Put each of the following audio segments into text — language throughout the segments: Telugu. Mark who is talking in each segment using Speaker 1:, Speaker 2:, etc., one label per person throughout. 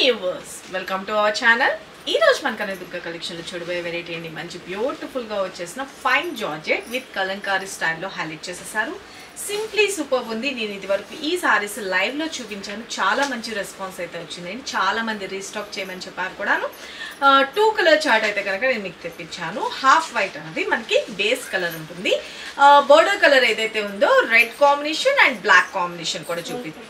Speaker 1: Viewers welcome to our channel. ఈ రోజు మనకనే దుర్గా కలెక్షన్ లో చూడబోయే వెరైటీ అండి. మంచి బ్యూటిఫుల్ గా వచ్చేసిన ఫైన్ జార్జెట్ విత్ కలంకారీ స్టైల్లో హైలైట్ చేసేసారు. సింప్లీ సూపర్ ఉంది. నేను ఇది వరకు ఈ సారీస్ లైవ్ లో చూపించాను, చాలా మంచి రెస్పాన్స్ అయితే వచ్చిందండి. చాలా మంది రీస్టాక్ చేయమని చెప్పారు కూడాను. 2 కలర్ చార్ట్ అయితే కనుక నేను మీకు తెప్పించాను. హాఫ్ వైట్ అనేది మనకి బేస్ కలర్ ఉంటుంది. బోర్డర్ కలర్ ఏదైతే ఉందో red combination and black combination కూడా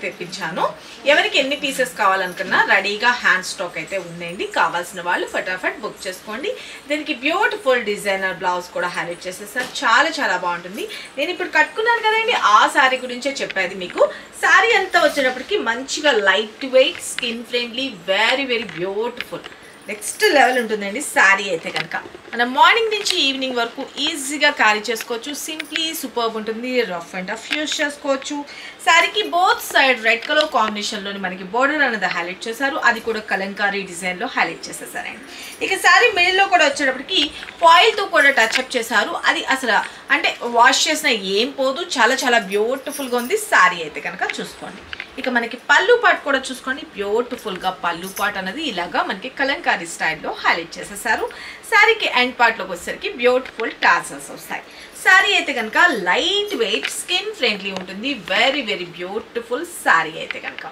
Speaker 1: తెప్పించాను. ఎవరికి ఎన్ని పీసెస్ కావాలనుకున్నా రెడీగా హ్యాండ్ స్టాక్ అయితే ఉందండి. కావాల్సిన వాళ్ళు ఫటాఫట్ బుక్ చేసుకోండి. దీనికి బ్యూటిఫుల్ డిజైనర్ బ్లౌజ్ కూడా హైలైట్ చేసేసారు. చాలా చాలా బాగుంటుంది. నేను ఇప్పుడు కట్టుకున్నాను కదండి, ఆ శారీ గురించే చెప్పేది మీకు. శారీ అంతా వచ్చేటప్పటికి మంచిగా light weight, skin friendly, very very beautiful, next level ఉంటుందండి. శారీ అయితే కనుక మనం మార్నింగ్ నుంచి ఈవినింగ్ వరకు ఈజీగా క్యారీ చేసుకోవచ్చు. సింప్లీ సూపర్బ్ ఉంటుంది. రఫ్ అండ్ టఫ్ యూస్ చేసుకోవచ్చు. శారీకి బోత్ సైడ్ రెడ్ కలర్ కాంబినేషన్లోని మనకి బోర్డర్ అనేది హైలైట్ చేశారు. అది కూడా కలంకారీ డిజైన్లో హైలైట్ చేసేసారండి. ఇక శారీ మిడిల్లో కూడా వచ్చేటప్పటికి ఫాయిల్తో కూడా టచ్అప్ చేశారు. అది అసలు అంటే వాష్ చేసిన ఏం పోదు. చాలా చాలా బ్యూటిఫుల్గా ఉంది శారీ అయితే కనుక చూసుకోండి. ఇక మనకి పళ్ళు పాట్ కూడా చూసుకోండి. బ్యూటిఫుల్గా పళ్ళు పాట్ అనేది ఇలాగా మనకి కలంకారీ స్టైల్లో హైలైట్ చేసేసారు. శారీకి ఎండ్ పార్ట్లోకి వచ్చేసరికి బ్యూటిఫుల్ టాసల్స్ వస్తాయి. శారీ అయితే కనుక లైట్ వెయిట్, స్కిన్ ఫ్రెండ్లీ ఉంటుంది. వెరీ వెరీ బ్యూటిఫుల్ శారీ అయితే కనుక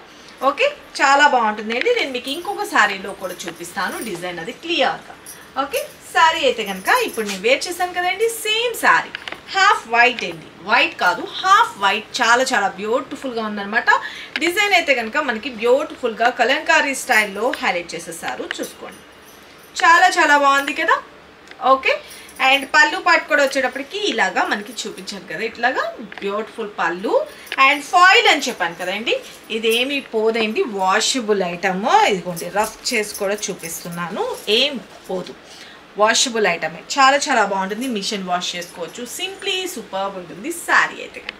Speaker 1: ఓకే, చాలా బాగుంటుంది అండి. నేను మీకు ఇంకొక శారీలో కూడా చూపిస్తాను డిజైన్ అది క్లియర్గా. ఓకే, శారీ అయితే కనుక ఇప్పుడు నేను వేర్ చేశాను కదండి, సేమ్ శారీ హాఫ్ వైట్ అండి, వైట్ కాదు హాఫ్ వైట్. చాలా చాలా బ్యూటిఫుల్గా ఉందన్నమాట. డిజైన్ అయితే కనుక మనకి బ్యూటిఫుల్గా కలంకారీ స్టైల్లో హైలైట్ చేసేసారు. చూసుకోండి, చాలా చాలా బాగుంది కదా. ఓకే, అండ్ పళ్ళు పాటు కూడా వచ్చేటప్పటికి ఇలాగా మనకి చూపించాను కదా, ఇట్లాగా బ్యూటిఫుల్ పళ్ళు. అండ్ ఫాయిల్ అని చెప్పాను కదండి, ఇదేమి పోదండి, వాషబుల్ ఐటమ్. ఇదిగోండి రఫ్ చేసి కూడా చూపిస్తున్నాను, ఏం పోదు, వాషబుల్ ఐటమే. చాలా చాలా బాగుంటుంది. మిషన్ వాష్ చేసుకోవచ్చు. సింప్లీ సూపర్బ్ ఉంటుంది శారీ అయితే కనుక.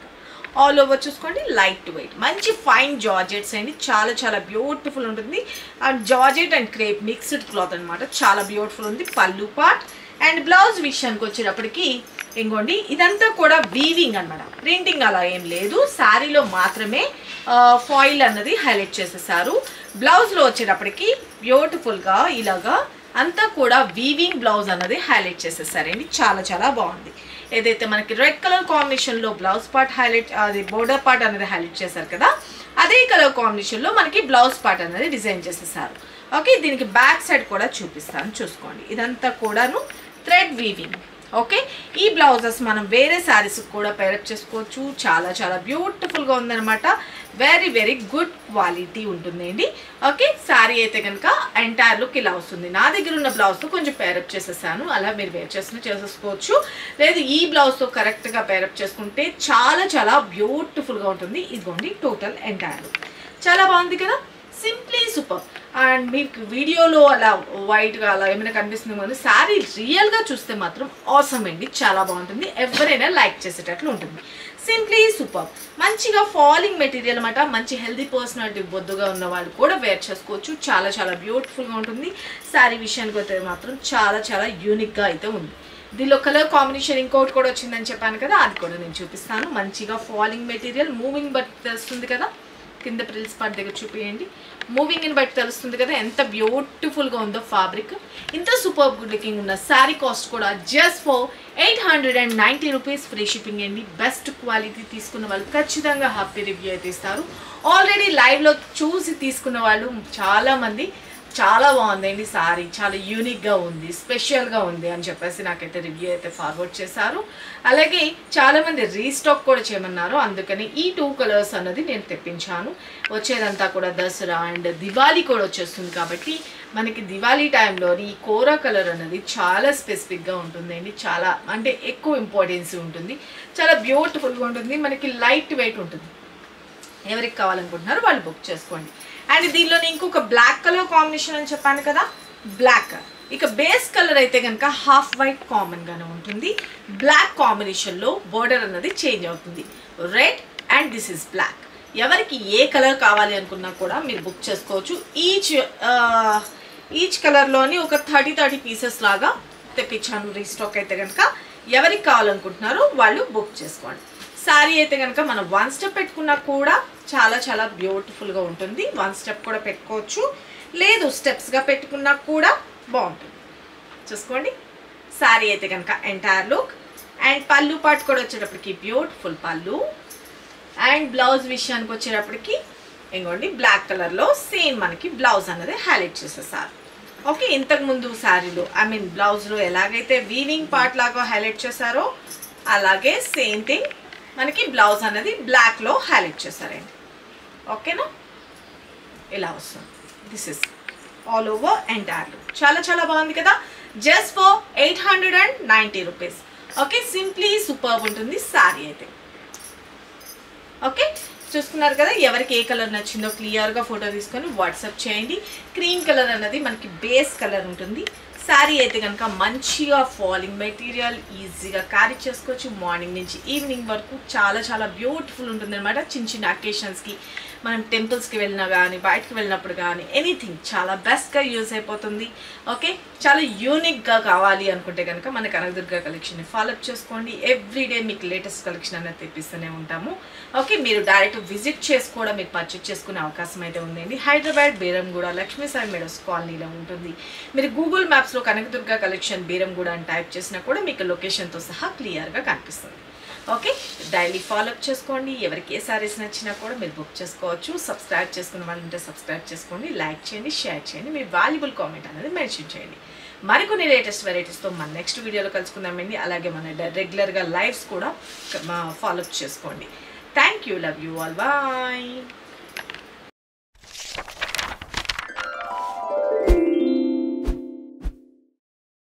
Speaker 1: ఆల్ ఓవర్ చూసుకోండి, లైట్ వెయిట్, మంచి ఫైన్ జార్జెట్స్ అండి. చాలా చాలా బ్యూటిఫుల్ ఉంటుంది. And georgette and crepe mixed cloth అనమాట. చాలా బ్యూటిఫుల్ ఉంది. పళ్ళు పార్ట్ అండ్ బ్లౌజ్ విషయానికి వచ్చేటప్పటికి ఇంకోండి ఇదంతా కూడా వీవింగ్ అనమాట, ప్రింటింగ్ అలా ఏం లేదు. శారీలో మాత్రమే ఫాయిల్ అన్నది హైలైట్ చేసేసారు. బ్లౌజ్లో వచ్చేటప్పటికి బ్యూటిఫుల్గా ఇలాగా అంతా కూడా వీవింగ్ బ్లౌజ్ అన్నది హైలైట్ చేసేసారండి. చాలా చాలా బాగుంది. ఏదైతే మనకి రెడ్ కలర్ కాంబినేషన్లో బ్లౌజ్ పార్ట్ హైలైట్, అది బోర్డర్ పార్ట్ అనేది హైలైట్ చేశారు కదా, అదే కలర్ కాంబినేషన్లో మనకి బ్లౌజ్ పార్ట్ అనేది డిజైన్ చేసేసారు. ఓకే, దీనికి బ్యాక్ సైడ్ కూడా చూపిస్తాను చూసుకోండి. ఇదంతా కూడాను థ్రెడ్ వీవింగ్. ఓకే, ఈ బ్లౌజెస్ మనం వేరే శారీస్ కూడా పేరప్ చేసుకోవచ్చు. చాలా చాలా బ్యూటిఫుల్గా ఉందన్నమాట. వెరీ వెరీ గుడ్ క్వాలిటీ ఉంటుందండి. ఓకే, శారీ అయితే కనుక ఎంటైర్ లుక్ ఇలా వస్తుంది. నా దగ్గర ఉన్న బ్లౌజ్తో కొంచెం పేరప్ చేసేసాను, అలా మీరు వేర్ చేసేసుకోవచ్చు. లేదు ఈ బ్లౌజ్తో కరెక్ట్గా పేరప్ చేసుకుంటే చాలా చాలా బ్యూటిఫుల్గా ఉంటుంది. ఇదిగోండి టోటల్ ఎంటైర్ లుక్ చాలా బాగుంది కదా, సింప్లీ సూపర్. అండ్ మీకు వీడియోలో అలా వైట్గా అలా ఏమైనా కనిపిస్తుంది కానీ శారీ రియల్గా చూస్తే మాత్రం ఆసమ్ అండి, చాలా బాగుంటుంది. ఎవరైనా లైక్ చేసేటట్లు ఉంటుంది. సింప్లీ సూపర్, మంచిగా ఫాలింగ్ మెటీరియల్ అనమాట. మంచి హెల్దీ పర్సనాలిటీ బొద్దుగా ఉన్న వాళ్ళు కూడా వేర్ చేసుకోవచ్చు. చాలా చాలా బ్యూటిఫుల్గా ఉంటుంది. శారీ విషయానికి అయితే మాత్రం చాలా చాలా యూనిక్గా అయితే ఉంది. దీనిలో కలర్ కాంబినేషన్ ఇంకోటి కూడా వచ్చిందని చెప్పాను కదా, అది కూడా నేను చూపిస్తాను. మంచిగా ఫాలింగ్ మెటీరియల్, మూవింగ్ బట్ తెలుస్తుంది కదా, కింద ప్రిల్స్ పార్ట్ దగ్గర చూపించండి. మూవింగ్ని బట్టి తెలుస్తుంది కదా ఎంత బ్యూటిఫుల్గా ఉందో ఫ్యాబ్రిక్. ఇంత సూపర్ గుడ్ లుకింగ్ ఉన్న శారీ కాస్ట్ కూడా just for 890 rupees, free shipping అండి. బెస్ట్ క్వాలిటీ తీసుకున్న వాళ్ళు ఖచ్చితంగా హ్యాపీ రివ్యూ అయితే ఇస్తారు. ఆల్రెడీ లైవ్లో చూసి తీసుకున్న వాళ్ళు చాలామంది చాలా బాగుందండి శారీ, చాలా యూనిక్గా ఉంది, స్పెషల్గా ఉంది అని చెప్పేసి నాకైతే రివ్యూ అయితే ఫార్వర్డ్ చేశారు. అలాగే చాలామంది రీస్టాక్ కూడా చేయమన్నారు. అందుకని ఈ 2 కలర్స్ అన్నది నేను తెప్పించాను. వచ్చేదంతా కూడా దసరా అండ్ దివాళీ కూడా వచ్చేస్తుంది కాబట్టి మనకి దివాళీ టైంలో ఈ కోరా కలర్ అనేది చాలా స్పెసిఫిక్గా ఉంటుందండి. చాలా అంటే ఎక్కువ ఇంపార్టెన్స్ ఉంటుంది. చాలా బ్యూటిఫుల్గా ఉంటుంది. మనకి లైట్ వెయిట్ ఉంటుంది. ఎవరికి కావాలనుకుంటున్నారో వాళ్ళు బుక్ చేసుకోండి. అండ్ దీనిలో ఇంకొక బ్లాక్ కలర్ కాంబినేషన్ అని చెప్పాను కదా, బ్లాక్. ఇక బేస్ కలర్ అయితే కనుక హాఫ్ వైట్ కామన్గానే ఉంటుంది. బ్లాక్ కాంబినేషన్లో బోర్డర్ అన్నది చేంజ్ అవుతుంది. Red and this is black. ఎవరికి ఏ కలర్ కావాలి అనుకున్నా కూడా మీరు బుక్ చేసుకోవచ్చు. ఈచ్ కలర్లోని ఒక 30 పీసెస్ లాగా తెప్పించాను రీస్టాక్ అయితే కనుక. ఎవరికి కావాలనుకుంటున్నారో వాళ్ళు బుక్ చేసుకోండి. సారీ అయితే కనుక మనం 1 స్టెప్ పెట్టుకున్నా కూడా చాలా చాలా బ్యూటిఫుల్గా ఉంటుంది. 1 స్టెప్ కూడా పెట్టుకోవచ్చు, లేదు స్టెప్స్గా పెట్టుకున్నా కూడా బాగుంటుంది. చూసుకోండి సారీ అయితే కనుక ఎంటైర్ లుక్. అండ్ పళ్ళు పాటు కూడా వచ్చేటప్పటికి బ్యూటిఫుల్ పళ్ళు. అండ్ బ్లౌజ్ విషయానికి వచ్చేటప్పటికి ఇంకోండి బ్లాక్ కలర్లో సేమ్ మనకి బ్లౌజ్ అనేది హైలైట్ చేసేసారు. ఓకే, ఇంతకుముందు శారీలో బ్లౌజ్లో ఎలాగైతే వీవింగ్ పార్ట్ లాగా హైలైట్ చేశారో అలాగే సేమ్ థింగ్ మనకి బ్లౌజ్ అనేది బ్లాక్లో హైలైట్ చేశారండి. ఓకేనా, ఇలా వస్తుంది. This is all over entire look. చాలా చాలా బాగుంది కదా, just for 890 rupees. Okay, simply super ఉంటుంది శారీ అయితే. ఓకే, చూసుకున్నారు కదా, ఎవరికి ఏ కలర్ నచ్చిందో క్లియర్గా ఫోటో తీసుకొని వాట్సాప్ చేయండి. క్రీమ్ కలర్ అన్నది మనకి బేస్ కలర్ ఉంటుంది. శారీ అయితే కనుక మంచిగా ఫాలింగ్ మెటీరియల్, ఈజీగా క్యారీ చేసుకోవచ్చు. మార్నింగ్ నుంచి ఈవినింగ్ వరకు చాలా చాలా బ్యూటిఫుల్ ఉంటుంది అనమాట. చిన్న చిన్న అకేషన్స్కి మనం టెంపుల్స్కి వెళ్ళినా కానీ బయటకు వెళ్ళినప్పుడు కానీ ఎనీథింగ్ చాలా బెస్ట్గా యూజ్ అయిపోతుంది. ఓకే, చాలా యూనిక్గా కావాలి అనుకుంటే కనుక మన కనకదుర్గ కలెక్షన్ని ఫాలోఅప్ చేసుకోండి. ఎవ్రీడే మీకు లేటెస్ట్ కలెక్షన్ అనేది తెప్పిస్తూనే ఉంటాము. ఓకే, మీరు డైరెక్ట్ విజిట్ చేసి కూడా మీరు పర్చేజ్ చేసుకునే అవకాశం అయితే ఉందండి. హైదరాబాద్ బేరంగూడ లక్ష్మీ సాయి మెడోస్ కాలనీలో ఉంటుంది. మీరు గూగుల్ మ్యాప్స్లో కనకదుర్గ కలెక్షన్ బేరంగూడ అని టైప్ చేసినా కూడా మీకు లొకేషన్తో సహా క్లియర్గా కనిపిస్తుంది. ఓకే, డైలీ ఫాలోఅప్ చేసుకోండి. ఎవరికి ఏ సారీస్ నచ్చినా కూడా మీరు బుక్ చేసుకోవచ్చు. సబ్స్క్రైబ్ చేసుకున్న వాళ్ళు ఉంటే సబ్స్క్రైబ్ చేసుకోండి, లైక్ చేయండి, షేర్ చేయండి, మీ వాల్యుబుల్ కామెంట్ అనేది మెన్షన్ చేయండి. మరికొన్ని లేటెస్ట్ వెరైటీస్తో మన నెక్స్ట్ వీడియోలో కలుసుకుందామండి. అలాగే మన రెగ్యులర్గా లైవ్స్ కూడా ఫాలోఅప్ చేసుకోండి. Thank you, love you all, bye.